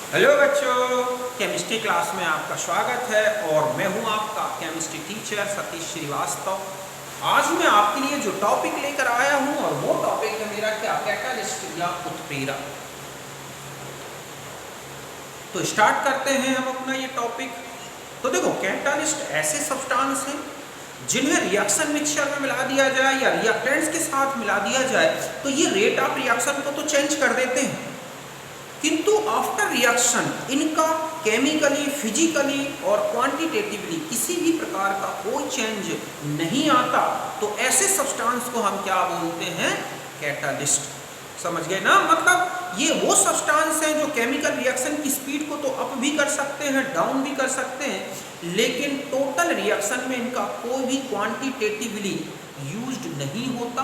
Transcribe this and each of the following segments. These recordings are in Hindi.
हेलो बच्चों, केमिस्ट्री क्लास में आपका स्वागत है और मैं हूं आपका केमिस्ट्री टीचर सतीश श्रीवास्तव। आज मैं आपके लिए जो टॉपिक लेकर आया हूं और वो टॉपिक है मेरा क्या, कैटालिस्ट या उत्प्रेरक। तो स्टार्ट करते हैं हम अपना ये टॉपिक। तो देखो, कैटालिस्ट ऐसे सब्सटेंस हैं जिन्हें रिएक्शन मिक्सचर में मिला दिया जाए या रिएक्टेंट्स के साथ मिला दिया जाए तो ये रेट ऑफ रिएक्शन को तो चेंज कर देते हैं, किंतु आफ्टर रिएक्शन इनका केमिकली, फिजिकली और क्वांटिटेटिवली किसी भी प्रकार का कोई चेंज नहीं आता। तो ऐसे सब्सटेंस को हम क्या बोलते हैं, कैटालिस्ट। समझ गए ना? मतलब ये वो सब्सटेंस हैं जो केमिकल रिएक्शन की स्पीड को तो अप भी कर सकते हैं, डाउन भी कर सकते हैं, लेकिन टोटल रिएक्शन में इनका कोई भी क्वांटिटेटिवली यूज्ड नहीं होता।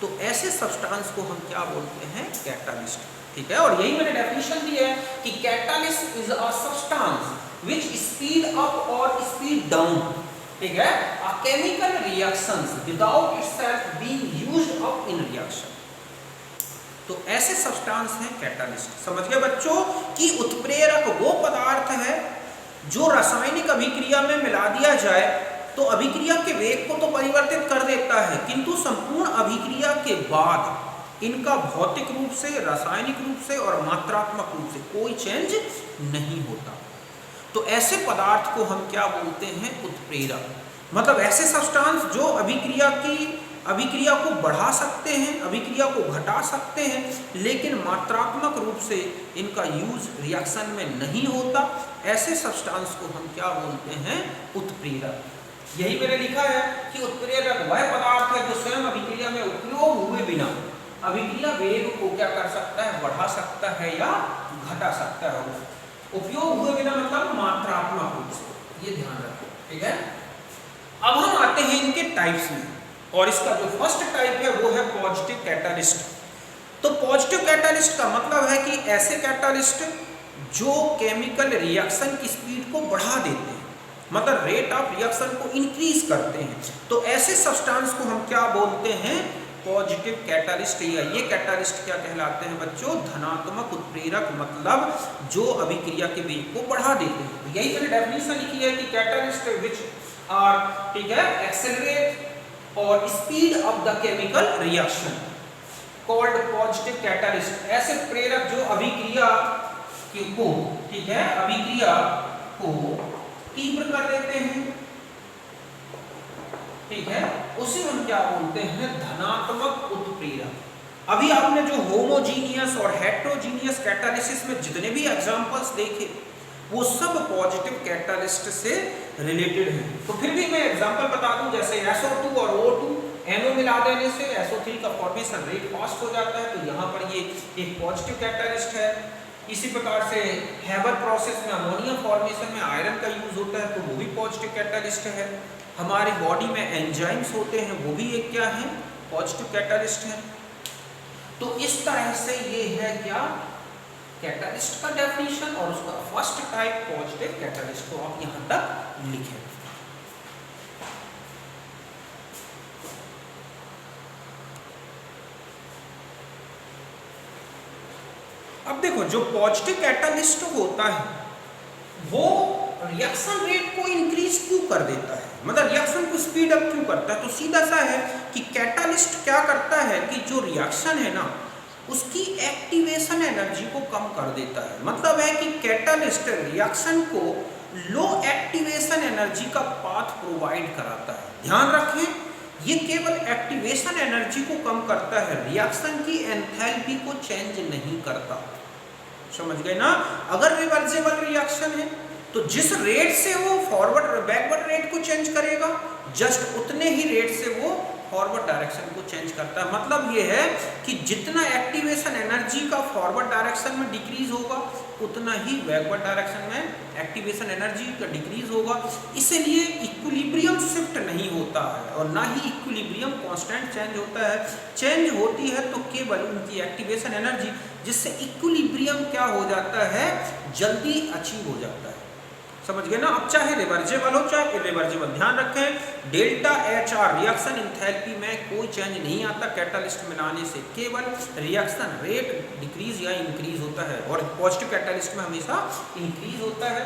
तो ऐसे सब्सटेंस को हम क्या बोलते हैं, कैटालिस्ट। ठीक है, और यही मैंने डेफिनेशन दी है कि catalyst is a substance which speed up और स्पीड डाउन, ठीक है, a chemical reactions without itself being used up in reaction. तो ऐसे सब्सटेंस हैं कैटालिस्ट। समझ गए बच्चों कि उत्प्रेरक वो पदार्थ है जो रासायनिक अभिक्रिया में मिला दिया जाए तो अभिक्रिया के वेग को तो परिवर्तित कर देता है, किंतु संपूर्ण अभिक्रिया के बाद इनका भौतिक रूप से, रासायनिक रूप से और मात्रात्मक रूप से कोई चेंज नहीं होता। तो ऐसे पदार्थ को हम क्या बोलते हैं, उत्प्रेरक। मतलब ऐसे सब्सटेंस जो अभिक्रिया को बढ़ा सकते हैं, अभिक्रिया को घटा सकते हैं, लेकिन मात्रात्मक रूप से इनका यूज रिएक्शन में नहीं होता। ऐसे सब्सटेंस को हम क्या बोलते हैं, उत्प्रेरक। यही मैंने लिखा है कि उत्प्रेरक वह पदार्थ है जो स्वयं अभिक्रिया में उपयोग हुए बिना अभिक्रिया वेग को क्या कर सकता है, बढ़ा सकता है या घटा सकता है। उपयोग हुए बिना मतलब मात्रात्मक रूप से, ये ध्यान रखो। ठीक है, अब हम आते हैं इनके टाइप्स में, और इसका जो फर्स्ट टाइप है वो है पॉजिटिव कैटालिस्ट। तो पॉजिटिव कैटालिस्ट का मतलब है कि ऐसे कैटालिस्ट जो केमिकल रिएक्शन की स्पीड को बढ़ा देते हैं, मतलब रेट ऑफ रिएक्शन को इंक्रीज करते हैं। तो ऐसे सब्सटेंस को हम क्या बोलते हैं, पॉजिटिव कैटालिस्ट। या ये कैटालिस्ट क्या कहलाते हैं बच्चों, धनात्मक उत्प्रेरक, मतलब जो अभिक्रिया के वेग को बढ़ा देते हैं। यही मैंने डेफिनेशन लिखी है कि कैटालिस्ट विच आर, ठीक है, एक्सेलरेट और speed of the chemical reaction called positive catalyst. ऐसे प्रेरक जो अभिक्रिया को, ठीक है, अभिक्रिया को तीव्र कर देते हैं, ठीक है, उसे हम क्या बोलते हैं, धनात्मक उत्प्रेरक। अभी आपने जो होमोजीनियस और हेटेरोजीनियस कैटालिसिस में जितने भी एग्जांपल्स देखे वो सब पॉजिटिव कैटालिस्ट से रिलेटेड हैं। तो फिर भी मैं एग्जांपल बता दूं, जैसे SO2 और O2 NO मिला देने से SO3 का फॉर्मेशन रेट फास्ट हो जाता है, तो यहाँ पर ये एक पॉजिटिव कैटालिस्ट है। इसी प्रकार से हैबर प्रोसेस में अमोनिया फॉर्मेशन में आयरन का यूज होता है, तो वो भी पॉजिटिव कैटालिस्ट है। हमारी बॉडी में एंजाइम्स होते हैं, वो भी एक क्या है, पॉजिटिव कैटालिस्ट है। तो इस तरह से ये है क्या, कैटालिस्ट का डेफिनेशन, और उसका फर्स्ट टाइप पॉजिटिव कैटालिस्ट। तो आप यहां तक लिखें। अब देखो, जो पॉजिटिव कैटालिस्ट होता है वो रिएक्शन रेट को इंक्रीज क्यों कर देता है, मतलब रिएक्शन को स्पीड अप क्यों करता है। तो सीधा सा है कि कैटालिस्ट क्या करता है कि जो रिएक्शन है ना उसकी एक्टिवेशन एनर्जी को कम कर देता है। मतलब है कि कैटालिस्ट रिएक्शन को लो एक्टिवेशन एनर्जी का पाथ प्रोवाइड कराता है। ध्यान रखें, ये केवल एक्टिवेशन एनर्जी को कम करता है, रिएक्शन की एंथैल्पी को चेंज नहीं करता। समझ गए ना? अगर रिवर्सिबल रिएक्शन है तो जिस रेट से वो फॉरवर्ड बैकवर्ड रेट को चेंज करेगा, जस्ट उतने ही रेट से वो फॉरवर्ड डायरेक्शन को चेंज करता है। मतलब ये है कि जितना एक्टिवेशन एनर्जी का फॉरवर्ड डायरेक्शन में डिक्रीज होगा उतना ही बैकवर्ड डायरेक्शन में एक्टिवेशन एनर्जी का डिक्रीज होगा। इसलिए इक्विलिब्रियम शिफ्ट नहीं होता है और ना ही इक्विलिब्रियम कांस्टेंट चेंज होता है। चेंज होती है तो केवल उनकी एक्टिवेशन एनर्जी, जिससे इक्विलिब्रियम क्या हो जाता है, जल्दी अचीव हो जाता है। समझ गए ना। अब चाहे रिवर्जेबल हो चाहे इरिवर्जेबल, ध्यान रखें delta H R reaction enthalpy में कोई चेंज नहीं आता कैटालिस्ट मिलाने से, केवल रिएक्शन रेट डिक्रीज या इंक्रीज होता है, और पॉजिटिव कैटालिस्ट में हमेशा इंक्रीज होता है।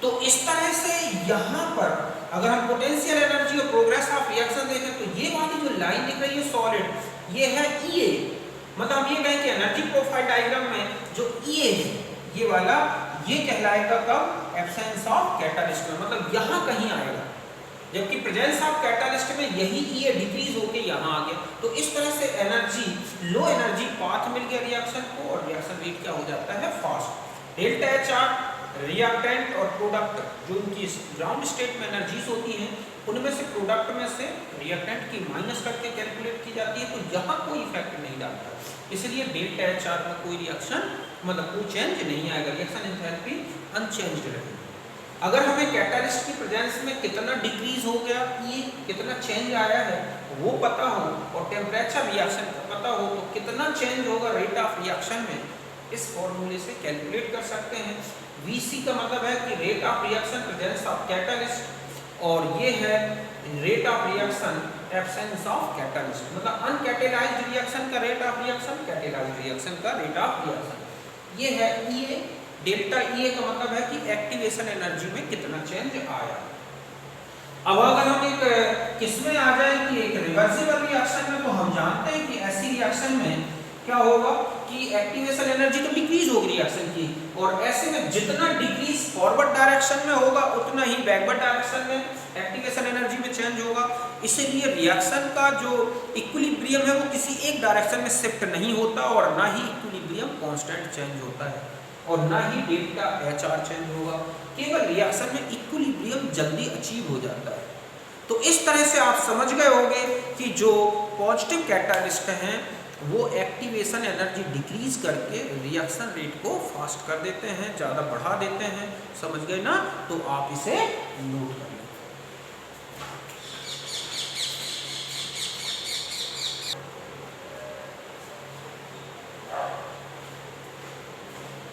तो इस तरह से यहाँ पर अगर हम पोटेंशियल एनर्जी और प्रोग्रेस ऑफ रिएक्शन देखें तो ये वाली जो लाइन दिख रही है सॉलिड, ये है ई ए, मतलब हम ये कहें कि एनर्जी प्रोफाइल डायग्राम में जो ई ए है ये वाला, ये कहलाएगा कब, एब्सेंस ऑफ कैटालिस्ट में, मतलब यहाँ कहीं आएगा, जबकि प्रेजेंस ऑफ कैटालिस्ट में यही ये डिक्रीज होके यहाँ आ गया। तो इस तरह से एनर्जी लो एनर्जी पाथ मिल गया रिएक्शन को, और रिएक्शन रेट क्या हो जाता है, fast. Delta H R reactant और प्रोडक्ट जो उनकी ग्राउंड स्टेट में एनर्जीज होती हैं, उनमें से प्रोडक्ट में से रिएक्टेंट की माइनस करके कैलकुलेट की जाती है, तो यहाँ कोई इफेक्ट नहीं डालता, इसलिए डेल्टा एच आर में कोई रिएक्शन मतलब कोई चेंज नहीं आएगा, रिएक्शन एंथैल्पी अनचेंज्ड रहेगी। अगर हमें कैटालिस्ट की प्रेजेंस में कितना डिक्रीज हो गया, ये कितना चेंज आया है वो पता हो, और टेम्परेचर रिएक्शन का पता हो, तो कितना चेंज होगा रेट ऑफ रिएक्शन में, इस फॉर्मूले से कैलकुलेट कर सकते हैं। VC का मतलब है कि rate of reaction presence of catalyst, और ये है rate of reaction absence of catalyst, मतलब अनकैटेलाइज्ड रिएक्शन का rate of reaction, catalysed reaction का रेट ऑफ रिएक्शन, ये है EA। डेल्टा EA का मतलब है कि एक्टिवेशन एनर्जी में कितना चेंज आया। अब अगर हम एक किसमें आ जाए कि एक रिवर्सिबल रिएक्शन में, तो हम जानते हैं कि ऐसी रिएक्शन में क्या होगा कि एक्टिवेशन एनर्जी तो डिक्रीज होगी रिएक्शन की, और ऐसे में जितना डिक्रीज फॉरवर्ड डायरेक्शन में होगा उतना ही बैकवर्ड डायरेक्शन में एक्टिवेशन एनर्जी में चेंज होगा। इसलिए रिएक्शन का जो इक्विलिब्रियम है वो किसी एक डायरेक्शन में शिफ्ट नहीं होता, और ना ही इक्विलिब्रियम कांस्टेंट चेंज होता है, और ना ही डेल्टा एच आर चेंज होगा, केवल रिएक्शन में इक्विलिब्रियम जल्दी अचीव हो जाता है। तो इस तरह से आप समझ गए होंगे कि जो पॉजिटिव कैटालिस्ट हैं वो एक्टिवेशन एनर्जी डिक्रीज करके रिएक्शन रेट को फास्ट कर देते हैं, ज़्यादा बढ़ा देते हैं, समझ गए ना। तो आप इसे नोट कर लें।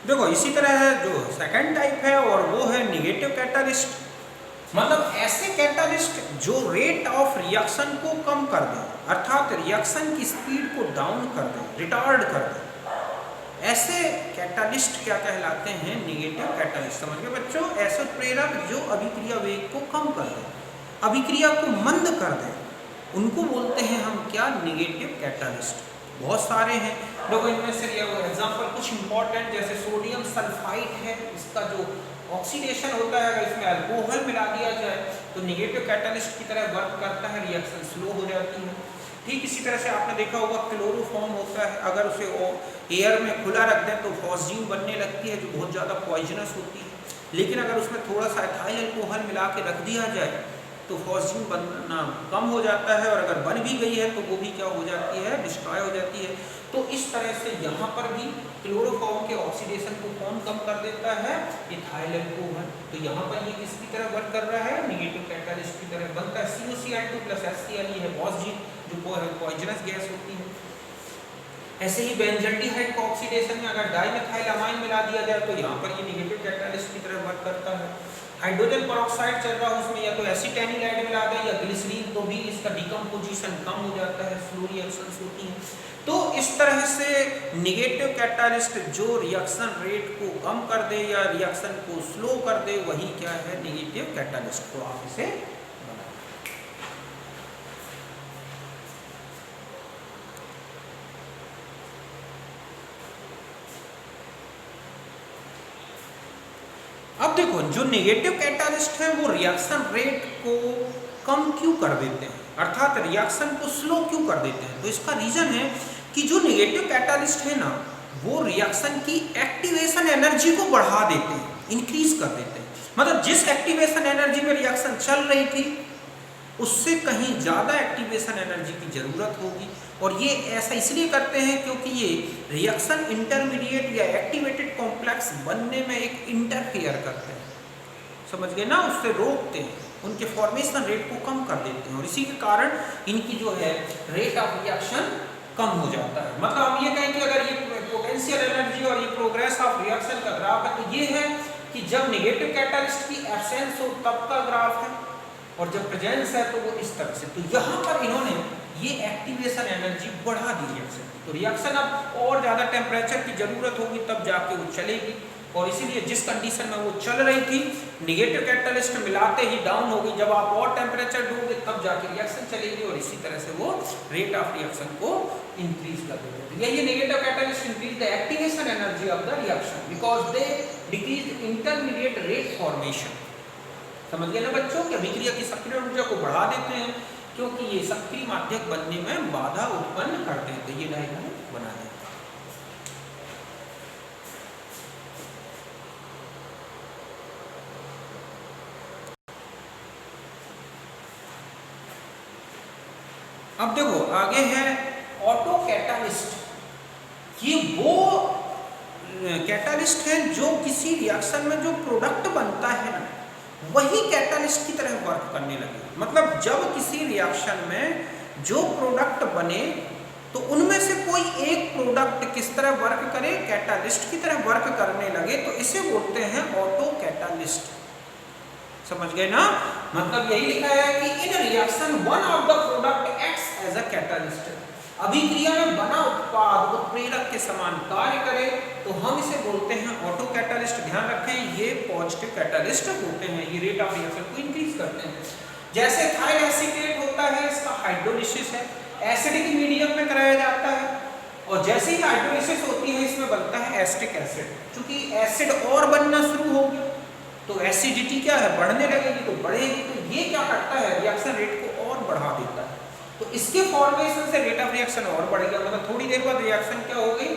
देखो इसी तरह है जो सेकंड टाइप है, और वो है निगेटिव कैटालिस्ट, मतलब ऐसे कैटालिस्ट जो रेट ऑफ रिएक्शन को कम कर दें, अर्थात रिएक्शन की स्पीड को डाउन कर दें, रिटार्ड कर दें, ऐसे कैटालिस्ट क्या कहलाते हैं, निगेटिव कैटालिस्ट। समझ गए बच्चों, ऐसे प्रेरक जो अभिक्रिया वेग को कम कर दें, अभिक्रिया को मंद कर दें, उनको बोलते हैं हम क्या, निगेटिव कैटालिस्ट। बहुत सारे हैं, देखो इनमें से एग्जाम्पल कुछ इंपॉर्टेंट, जैसे सोडियम सल्फाइड है, इसका जो ऑक्सीडेशन होता है अगर इसमें अल्कोहल मिला दिया जाए तो निगेटिव कैटालिस्ट की तरह वर्क करता है, रिएक्शन स्लो हो जाती है। ठीक इसी तरह से आपने देखा होगा क्लोरोफॉर्म होता है, अगर उसे एयर में खुला रख दें तो फॉस्जीन बनने लगती है जो बहुत ज़्यादा पॉइजनस होती है, लेकिन अगर उसमें थोड़ा सा एथाइल अल्कोहल मिला के रख दिया जाए तो फॉस्जीन बनना कम हो जाता है, और अगर बन भी गई है तो वो भी क्या हो जाती है, डिस्ट्रॉय हो जाती है। तो इस तरह से यहाँ पर भी क्लोरोफॉर्म के ऑक्सीडेशन को कौन कम कर देता है, इथाइल अल्कोहल। तो यहाँ पर ये किसकी तरह वर्क कर रहा है, निगेटिव कैटालिस्ट की तरह बनता है। COCl2 + HCl है फॉस्जीन जो पॉइजनस गैस होती है। ऐसे ही बेंजल्डिहाइड का ऑक्सीडेशन में अगर डाइमेथाइल अमाइन मिला दिया जाए तो यहाँ पर ये निगेटिव कैटालिस्ट की तरह वर्क करता है। हाइड्रोजन परऑक्साइड चल रहा है, उसमें या तो एसिटेनिलाइड मिला दें या ग्लिसरीन, तो भी इसका डिकम्पोजिशन कम हो जाता है, स्लो रिएक्शंस होती हैं। तो इस तरह से निगेटिव कैटालिस्ट जो रिएक्शन रेट को कम कर दे या रिएक्शन को स्लो कर दे, वही क्या है, निगेटिव कैटालिस्ट। तो आप इसे अब देखो जो नेगेटिव कैटालिस्ट है वो रिएक्शन रेट को कम क्यों कर देते हैं, अर्थात रिएक्शन को स्लो क्यों कर देते हैं। तो इसका रीजन है कि जो नेगेटिव कैटालिस्ट है ना वो रिएक्शन की एक्टिवेशन एनर्जी को बढ़ा देते हैं, इंक्रीज कर देते हैं। मतलब जिस एक्टिवेशन एनर्जी में रिएक्शन चल रही थी उससे कहीं ज़्यादा एक्टिवेशन एनर्जी की ज़रूरत होगी, और ये ऐसा इसलिए करते हैं क्योंकि ये रिएक्शन इंटरमीडिएट या एक्टिवेटेड कॉम्प्लेक्स बनने में एक इंटरफेयर करते हैं, समझ गए ना, उससे रोकते हैं, उनके फॉर्मेशन रेट को कम कर देते हैं, और इसी के कारण इनकी जो है रेट ऑफ रिएक्शन कम हो जाता है। मतलब हम ये कहें कि अगर ये पोटेंशियल एनर्जी और ये प्रोग्रेस ऑफ रिएक्शन का ग्राफ है तो ये है कि जब नेगेटिव कैटालिस्ट की एब्सेंस हो तब का ग्राफ है, और जब प्रेजेंस है तो वो इस तरह से। तो यहाँ पर इन्होंने ये एक्टिवेशन एनर्जी बढ़ा दी रिएक्शन की, तो रिएक्शन अब और ज़्यादा टेम्परेचर की ज़रूरत होगी तब जाके वो चलेगी, और इसीलिए जिस कंडीशन में वो चल रही थी नेगेटिव कैटालिस्ट मिलाते ही डाउन होगी, जब आप और टेम्परेचर दोगे तब जाके रिएक्शन चलेगी, और इसी तरह से वो रेट ऑफ रिएक्शन को इंक्रीज कर देते हैं। यही negative catalyst increase the activation energy of the reaction because they decrease intermediate rate formation. समझ गए ना बच्चों कि अभिक्रिया की सक्रिय ऊर्जा को बढ़ा देते हैं क्योंकि ये सक्रिय माध्यक बनने में बाधा उत्पन्न करते हैं। तो ये डायग्राम बना दें। अब देखो आगे है ऑटो कैटालिस्ट। ये वो कैटालिस्ट है जो किसी रिएक्शन में जो प्रोडक्ट बनता है ना वही कैटालिस्ट की तरह वर्क करने लगे। मतलब जब किसी रिएक्शन में जो प्रोडक्ट बने तो उनमें से कोई एक प्रोडक्ट किस तरह वर्क करे, कैटालिस्ट की तरह वर्क करने लगे, तो इसे बोलते हैं ऑटो कैटालिस्ट। समझ गए ना? मतलब यही लिखा है कि in reaction one of the product acts as a catalyst. अभिक्रिया में बना उत्पाद उत्प्रेरक के समान कार्य करे तो हम इसे बोलते हैं ऑटो कैटालिस्ट। ध्यान रखें ये पॉजिटिव कैटालिस्ट होते हैं, ये रेट ऑफ रिएक्शन को इंक्रीज करते हैं। जैसे इथाइल एसीटेट होता है, इसका हाइड्रोलिसिस है, एसिडिक मीडियम में कराया जाता है, और जैसे ही हाइड्रोलिसिस होती है इसमें बनता है एसिटिक एसिड। क्योंकि एसिड और बनना शुरू हो गया तो एसिडिटी क्या है, बढ़ने लगेगी, तो बढ़ेगी, तो ये क्या करता है रिएक्शन रेट को और बढ़ा देता है। तो इसके फॉर्मेशन से रेट ऑफ रिएक्शन और बढ़ गया, मतलब थोड़ी देर बाद रिएक्शन क्या हो गई,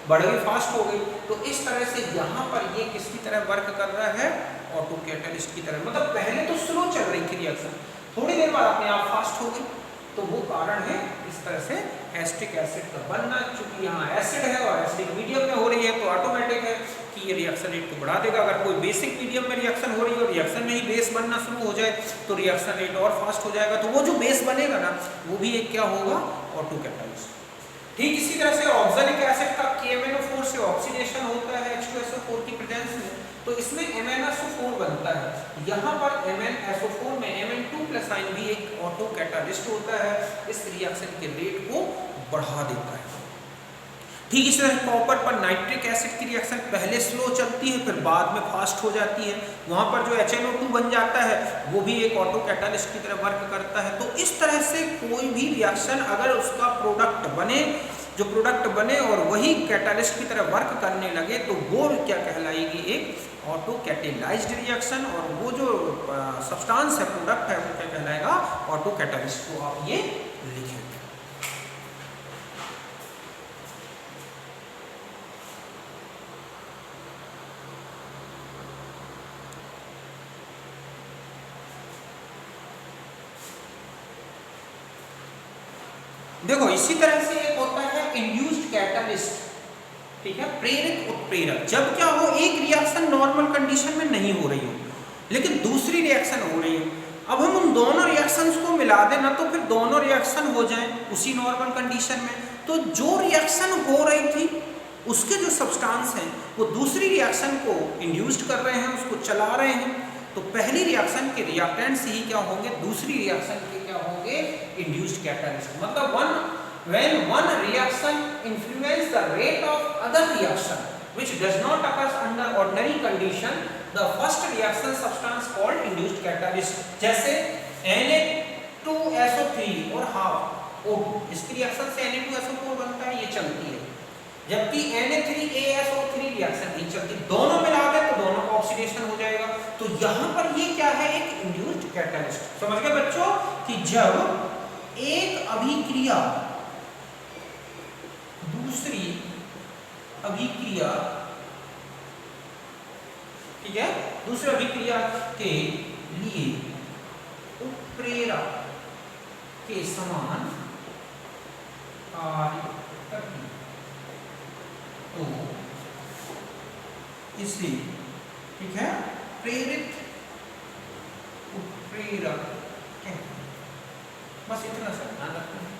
बढ़ गई, फास्ट हो गई। तो इस तरह से यहाँ पर ये किसकी तरह वर्क कर रहा है, ऑटो कैटालिस्ट की तरह। मतलब पहले तो स्लो चल रही थी रिएक्शन, थोड़ी देर बाद अपने आप फास्ट हो गई, तो वो कारण है इस तरह से एसिटिक एसिड का बनना। चूंकि यहाँ एसिड है और एसिडिक मीडियम में हो रही है तो ऑटोमेटिक है कि ये रिएक्शन रेट को बढ़ा देगा। अगर कोई बेसिक मीडियम में रिएक्शन हो रही है और रिएक्शन में ही बेस बनना शुरू हो जाए तो रिएक्शन रेट और फास्ट हो जाएगा, तो वो जो बेस बनेगा ना वो भी एक क्या होगा, ऑटो कैटालिस्ट। ठीक इसी तरह से ऑक्जेलिक एसिड का KMnO4 से ऑक्सीडेशन होता है H2SO4 की प्रेजेंस में, तो इसमें MnSO4 बनता है। यहाँ पर MnSO4 में Mn2+ आयन भी एक ऑटो कैटालिस्ट होता है, इस रिएक्शन के रेट को बढ़ा देता है। ठीक इसी तरह कॉपर पर नाइट्रिक एसिड की रिएक्शन पहले स्लो चलती है फिर बाद में फास्ट हो जाती है, वहाँ पर जो HNO2 बन जाता है वो भी एक ऑटो कैटालिस्ट की तरह वर्क करता है। तो इस तरह से कोई भी रिएक्शन अगर उसका प्रोडक्ट बने, जो प्रोडक्ट बने और वही कैटालिस्ट की तरह वर्क करने लगे तो वो क्या कहलाएगी, एक ऑटो कैटेलाइज्ड रिएक्शन, और वो जो सब्सटेंस है, प्रोडक्ट है, वो क्या कहलाएगा, ऑटो कैटालिस्ट। को आप ये लिखें। देखो इसी तरह से एक होता है इंड्यूस्ड कैटालिस्ट, ठीक है, प्रेरित उत्प्रेरक। जब क्या हो, एक रिएक्शन नॉर्मल कंडीशन में नहीं हो रही हो लेकिन दूसरी रिएक्शन हो रही हो, अब हम उन दोनों रिएक्शंस को मिला दें ना तो फिर दोनों रिएक्शन हो जाएं उसी नॉर्मल कंडीशन में, तो जो रिएक्शन हो रही थी उसके जो सब्सटेंस हैं वो दूसरी रिएक्शन को इंड्यूस्ड कर रहे हैं, उसको चला रहे हैं। तो पहली रिएक्शन के रिएक्टेंट्स ही क्या होंगे, दूसरी रिएक्शन के क्या होंगे, इंड्यूस्ड कैटालिस्ट। मतलब when one reaction influence the rate of other reaction which does not occur under ordinary condition, the first reaction substance called induced catalyst। जैसे Na2SO3 और half O2, इसकी रिएक्शन से Na2SO4 बनता है, ये चलती है, जबकि Na3ASO3 रिएक्शन नहीं चलती। दोनों मिला दे तो दोनों का ऑक्सीडेशन हो जाएगा। तो यहाँ पर ये क्या है, एक इंड्यूस्ड कैटालिस्ट। समझ गए बच्चों कि जब एक अभिक्रिया दूसरी अभिक्रिया, ठीक है, दूसरी अभिक्रिया के लिए उत्प्रेरक के समान कार्य करती तो इसे, ठीक है, प्रेरित उत्प्रेरक कहते हैं। बस इतना सा ध्यान रखना है।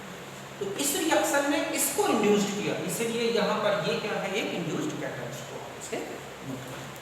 तो इस रिएक्शन ने इसको इंड्यूस्ड किया, इसलिए यहाँ पर ये क्या है, एक इंड्यूस्ड कैटालिस्ट को इसे नोट करना।